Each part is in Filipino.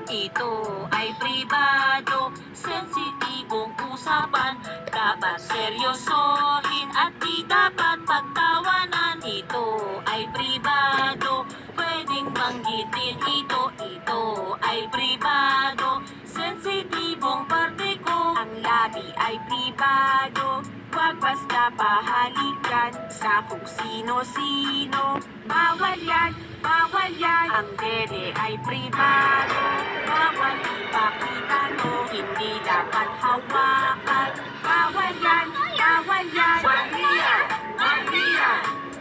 Ito ay pribado, sensitibong usapan. Dapat seryosohin at di dapat pagtawanan. Ito ay pribado, pwedeng banggitin ito. Ito ay pribado, sensitibong parte ko. Ang labi ay pribado, wag basta pahalikan sa kung sino-sino. Bawal yan, bawal yan. Ang dede ay pribado, bawal ipakita to. Hindi dapat hawakan. Bawal yan, bawal yan. Maria, Maria,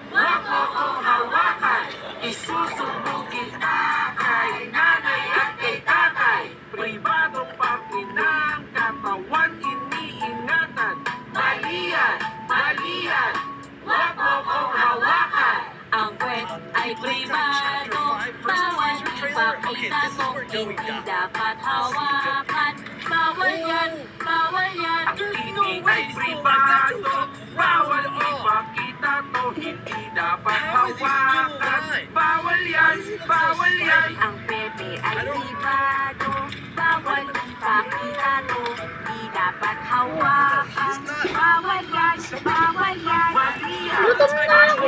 wag mo kong hawakan. Isusumbong kita kay nanay at kay tatay. Pribadong parte ng katawan iniingatan. Mali yan, mali yan. Wag mo kong hawakan. Ang kwet ay pribado, bawal ipakita to. Hindi dapat hawakan. Bawal yan, bawal yan. Ang tinig ay pribado, bawal ipakita to. Hindi dapat hawakan. Bawal yan, bawal yan. Ang pepe ay pribado, bawal ipakita to. Di dapat hawakan. Bawal yan, bawal yan. Maria, Gutom na ako.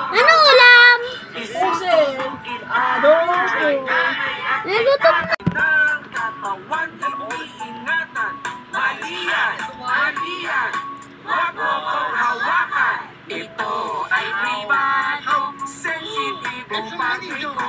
Ano ulam? Isusumbong kita kay nanay at kay Nagutom na. ng katawan iniingatan. Mali yan, mali yan. Wag mo kong hawakan. ito ay pribado, Sensitibong parte ko.